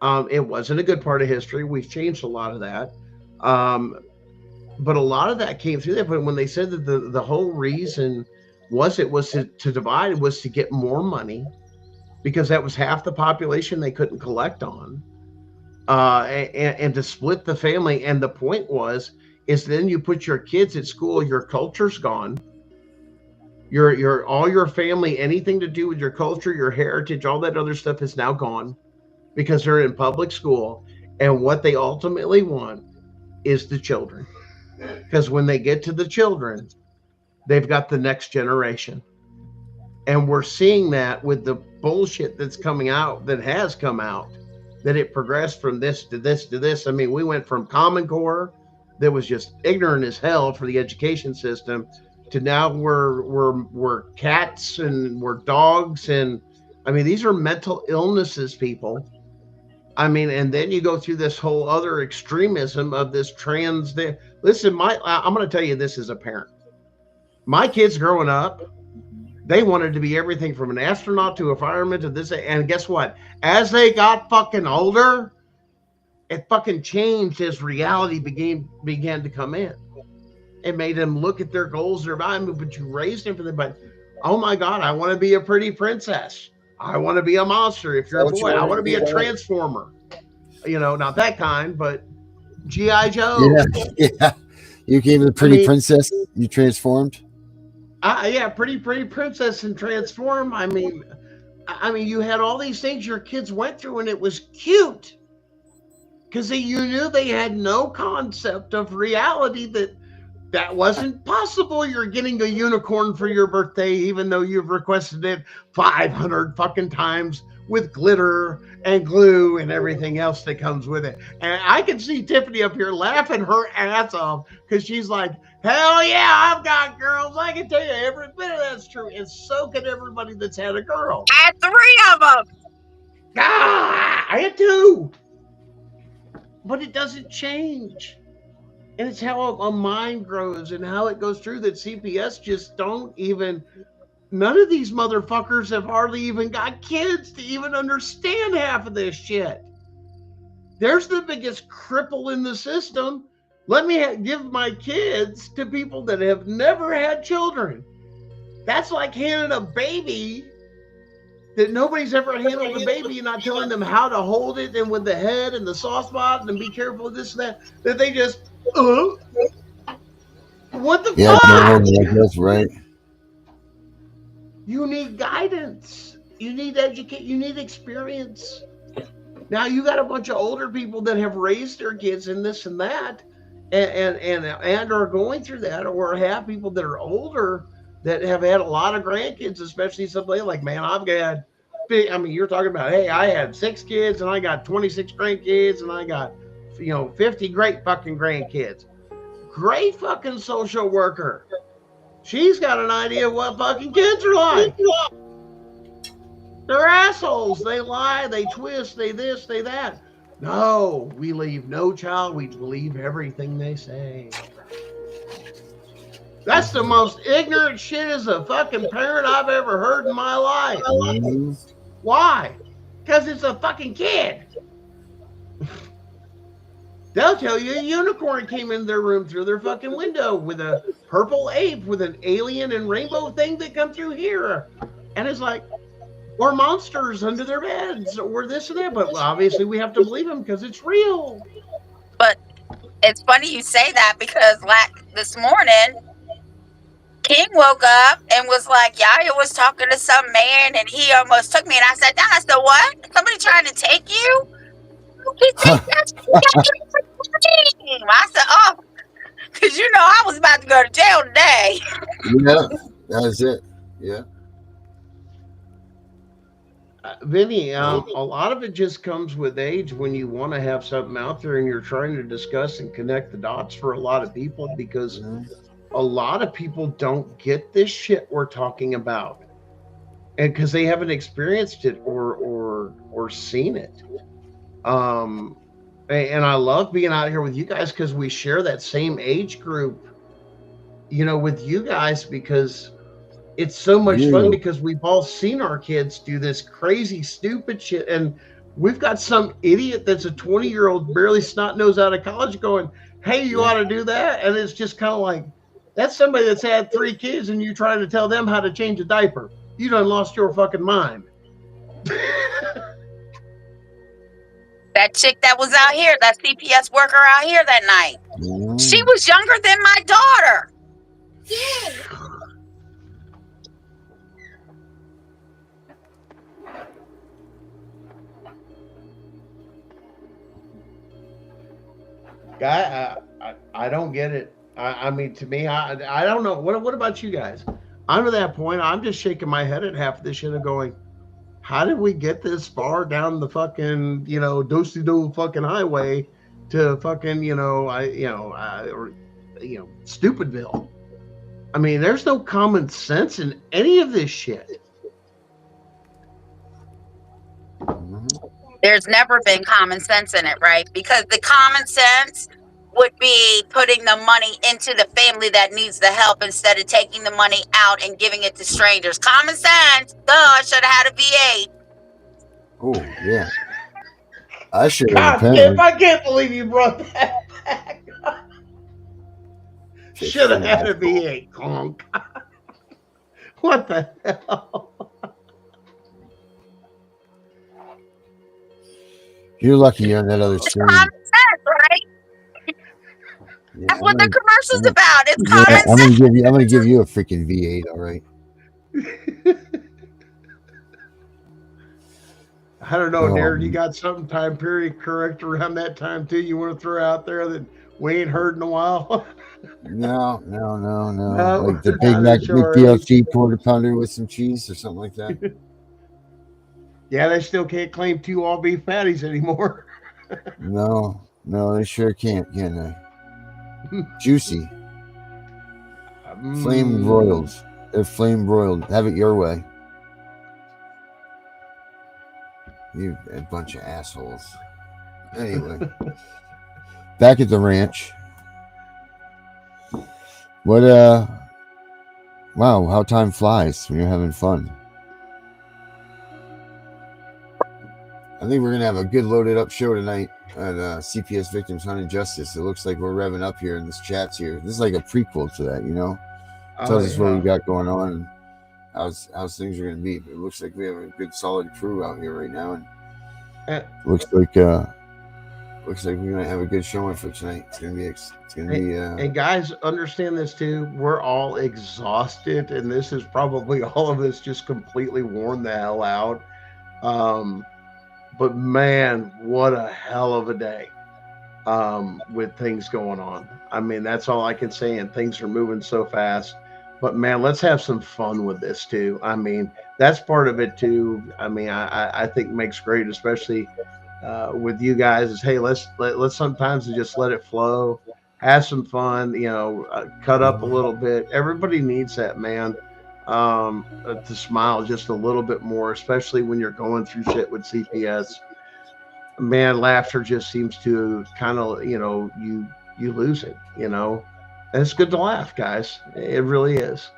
It wasn't a good part of history. We've changed a lot of that. But a lot of that came through that. But when they said that the whole reason was to divide, was to get more money, because that was half the population they couldn't collect on, and to split the family. And the point is then you put your kids at school, your culture's gone. Your all your family, anything to do with your culture, your heritage, all that other stuff is now gone, because they're in public school. And what they ultimately want is the children. Because when they get to the children, they've got the next generation. And we're seeing that with the bullshit that's coming out, that has come out, that it progressed from this to this to this. I mean, we went from Common Core, that was just ignorant as hell for the education system, to now we're cats and we're dogs. And I mean, these are mental illnesses, people. I mean, and then you go through this whole other extremism of this trans. Listen, I'm going to tell you this as a parent. My kids growing up, they wanted to be everything from an astronaut to a fireman to this. And guess what? As they got fucking older, it fucking changed as reality began to come in. It made them look at their goals, their value, but you raised them for them. But, oh my God, I want to be a pretty princess. I want to be a monster. If you're a boy, I want to be a transformer. You know, not that kind, but G.I. Joe. Yeah. You became a pretty princess. You transformed. Yeah, pretty princess and transform. I mean, you had all these things your kids went through, and it was cute, because you knew they had no concept of reality, that wasn't possible. You're getting a unicorn for your birthday, even though you've requested it 500 fucking times, with glitter and glue and everything else that comes with it. And I can see Tiffany up here laughing her ass off, because she's like, hell yeah, I've got girls. I can tell you every bit of that's true. And so can everybody that's had a girl. I had 3 of them. I had 2. But it doesn't change. And it's how a mind grows and how it goes through, that CPS just don't even, none of these motherfuckers have hardly even got kids to even understand half of this shit. There's the biggest cripple in the system. Let me give my kids to people that have never had children. That's like handing a baby that nobody's ever handled a baby, and not telling them how to hold it, and with the head and the soft spot, and be careful of this and that they just, what the fuck? That's right. You need guidance. You need you need experience. Now you got a bunch of older people that have raised their kids in this and that, and are going through that, or have people that are older that have had a lot of grandkids, especially somebody like, man, I've had I mean, you're talking about, hey, I had 6 kids and I got 26 grandkids and I got, 50 great fucking grandkids. Great fucking social worker. She's got an idea of what fucking kids are like. They're assholes. They lie, they twist, they this, they that. No, we leave no child. We believe everything they say. That's the most ignorant shit as a fucking parent I've ever heard in my life. Why? Because it's a fucking kid. They'll tell you a unicorn came in their room through their fucking window with a purple ape with an alien and rainbow thing that come through here. And it's like, or monsters under their beds or this and that. But obviously we have to believe them because it's real. But it's funny you say that because this morning, King woke up and was like, Yaya was talking to some man and he almost took me. And I said, Dad, I said, what? Somebody trying to take you? He said, that's I said, oh, because I was about to go to jail today. Yeah, that's it. Yeah. Vinny, a lot of it just comes with age when you want to have something out there and you're trying to discuss and connect the dots for a lot of people because a lot of people don't get this shit we're talking about, and because they haven't experienced it or seen it. And I love being out here with you guys because we share that same age group, with you guys, because it's so much fun because we've all seen our kids do this crazy, stupid shit. And we've got some idiot that's a 20-year-old, barely snot nose out of college going, hey, you ought to do that. And it's just kind of like, that's somebody that's had 3 kids and you trying to tell them how to change a diaper. You done lost your fucking mind. That chick that was out here, that CPS worker out here that night, she was younger than my daughter. Guy, I don't get it. I mean, to me, I don't know. What about you guys? I'm to that point. I'm just shaking my head at half of this shit and going, how did we get this far down the fucking, do-si-do fucking highway to fucking, Stupidville? I mean, there's no common sense in any of this shit. There's never been common sense in it, right? Because the common sense would be putting the money into the family that needs the help instead of taking the money out and giving it to strangers. Common sense. Duh, I should have had a V8. Oh, yeah. I should have. God, Tiff, I can't believe you brought that back. Should have had a V8, conk. What the hell? You're lucky you're on that other screen. Common sense, right? Yeah, That's what the commercial's about. It's common sense. I'm gonna give you a freaking V8, all right? I don't know, Darren. You got some time period correct around that time too? You want to throw out there that we ain't heard in a while? No. Like the Big Mac McDLT quarter pounder with some cheese or something like that. Yeah, they still can't claim 2 all beef patties anymore. No, they sure can't, can they? Juicy. Flame broiled. They're flame broiled. Have it your way. You a bunch of assholes. Anyway, back at the ranch. What, wow, how time flies when you're having fun. I think we're going to have a good loaded up show tonight at CPS Victims Hunt and Justice. It looks like we're revving up here in this chat's here. This is like a prequel to that, Tells us what we got going on and how's things are going to be. It looks like we have a good solid crew out here right now. And looks like we're going to have a good showing for tonight. It's going to be and guys, understand this too. We're all exhausted and this is probably all of us just completely worn the hell out. But man, what a hell of a day with things going on. I mean, that's all I can say. And things are moving so fast. But man, let's have some fun with this too. I mean, that's part of it too. I mean, I think makes great, especially with you guys. Is hey, let's sometimes just let it flow, have some fun. Cut up a little bit. Everybody needs that, man. To smile just a little bit more, especially when you're going through shit with CPS. Man, laughter just seems to kind of you lose it. And it's good to laugh, guys. It really is.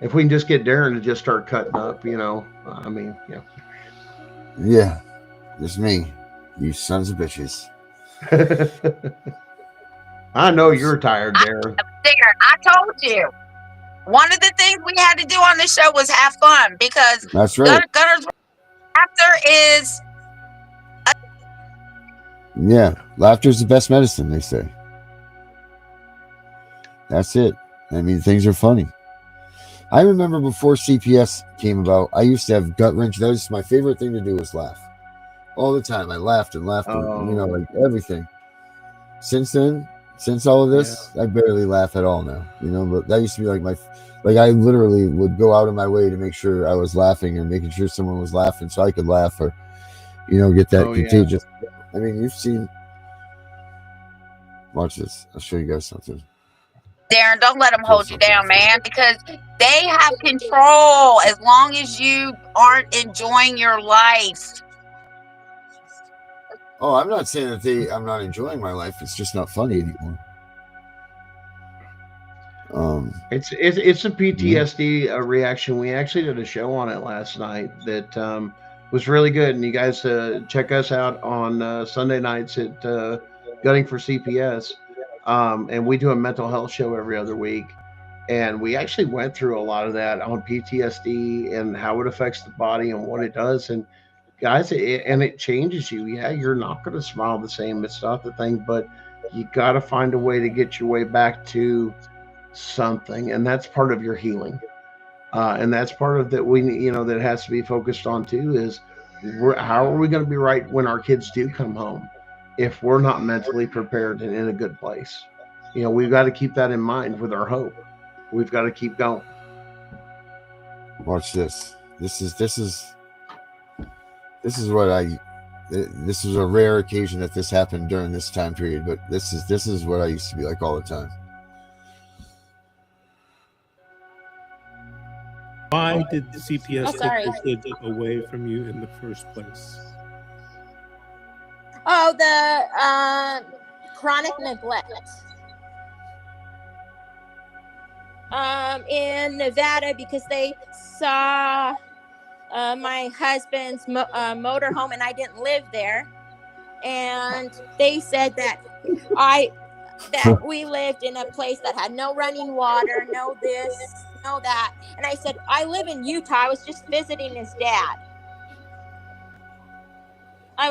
If we can just get Darren to just start cutting up, I mean, Yeah, it's me. You sons of bitches. I know you're tired, Darren. I told you. One of the things we had to do on this show was have fun because That's right. Gunner's laughter is. Yeah, laughter is the best medicine, they say. That's it. I mean, things are funny. I remember before CPS came about, I used to have gut wrench. That was my favorite thing to do was laugh. All the time. I laughed and laughed, like everything. Since then, since all of this, I barely laugh at all now. But that used to be like I literally would go out of my way to make sure I was laughing or making sure someone was laughing so I could laugh or, get that contagious. Yeah. I mean, you've seen. Watch this. I'll show you guys something. Darren, don't let them hold you down, man, because they have control as long as you aren't enjoying your life. Oh, I'm not saying that I'm not enjoying my life. It's just not funny anymore. It's a PTSD reaction. We actually did a show on it last night that was really good. And you guys check us out on Sunday nights at Gunning for CPS. And we do a mental health show every other week. And we actually went through a lot of that on PTSD and how it affects the body and what it does. And guys, it changes you. Yeah, you're not going to smile the same. It's not the thing, but you got to find a way to get your way back to something. And that's part of your healing. And that's part of that that has to be focused on too is how are we going to be right when our kids do come home if we're not mentally prepared and in a good place? We've got to keep that in mind with our hope. We've got to keep going. Watch this. This is what this is a rare occasion that this happened during this time period, but this is what I used to be like all the time. Why did the CPS take your kids away from you in the first place? Oh, the chronic neglect. In Nevada, because they saw my husband's motorhome, and I didn't live there, and they said that we lived in a place that had no running water, no this, no that, and I said I live in Utah. I was just visiting his dad. I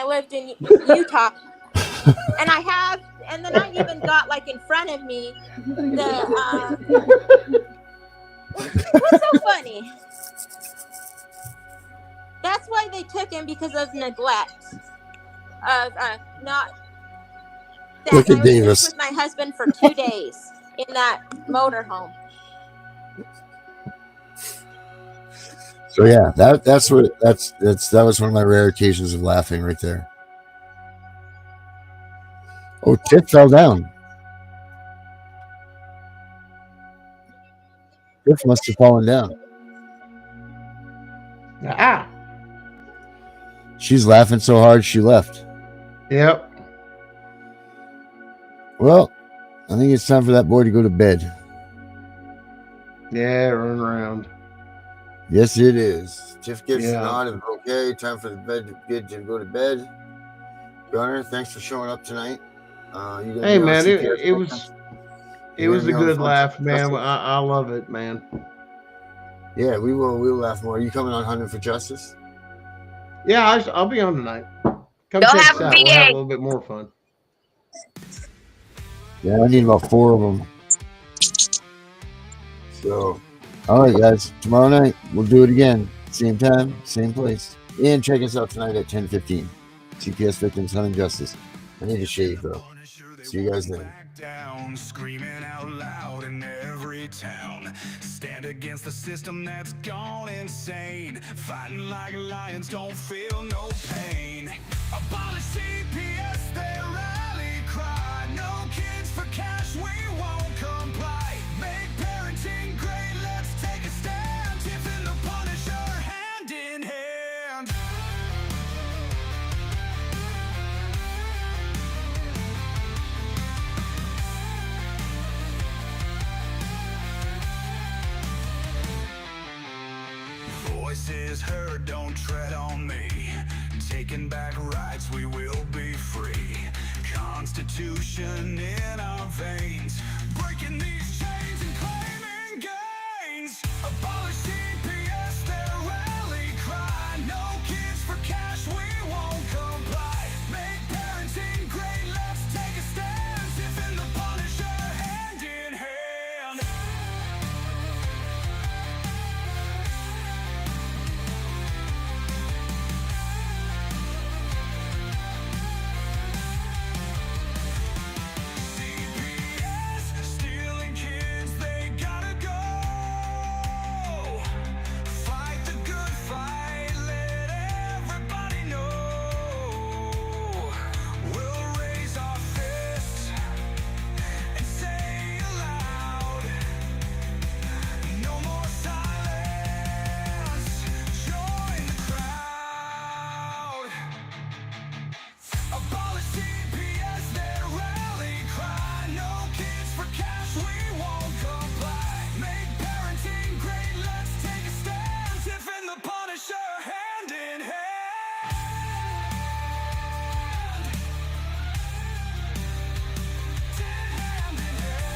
lived in Utah, and then I even got like in front of me what's so funny? That's why they took him, because of neglect of not. Look at I was Davis with my husband for 2 days in that motorhome. So yeah, that was one of my rare occasions of laughing right there. Oh, Tiff fell down. Tiff must have fallen down. Ah. She's laughing so hard she left. Yep. Well, I think it's time for that boy to go to bed. Yeah, run around. Yes, it is. Tiff gets the nod of okay, time for the kid to go to bed. Gunner, thanks for showing up tonight. Hey man, it was a good laugh, man. I love it, man. Yeah, we'll laugh more. Are you coming on Hunting for Justice? Yeah, I'll be on tonight. Come check us out. We'll have a little bit more fun. Yeah, I need about 4 of them. So, all right, guys. Tomorrow night, we'll do it again. Same time, same place. And check us out tonight at 10:15. CPS Victims Hunting Justice. I need a shave, though. See you guys then. every town. Stand against the system that's gone insane. Fighting like lions, don't feel no pain. Abolish CPS, their rally cry. No kids for cash, we won't comply. Make parenting great, let's take a stand. Tiff and the Punisher, hand in hand. Voices heard, don't tread on me. Taking back rights, we will be free. Constitution in our veins, breaking these chains and claiming gains. Abolish CPS, their rally cry. No kids for cash, we won't comply. Make parenting great, let's take a stand. Tiff and the Punisher, hand in hand. CPS, stealing kids, they gotta go. Fight the good fight, let everybody know. We'll raise our fists and say aloud, no more silence, join the crowd. Abolish CPS, their rally cry. No kids for cash, we won't comply. Make parenting great, let's take a stand. Tiff and the Punisher, hand in hand. Hand in hand.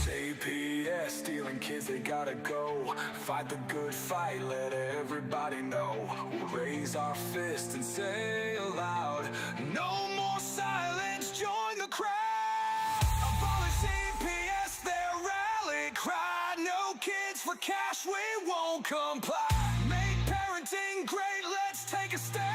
CPS, stealing kids, they gotta go. Fight the good fight, let everybody know. We'll raise our fists and say aloud, no more silence, join the crowd. Abolish CPS, their rally cry. No kids for cash, we won't comply. Make parenting great, let's take a stand.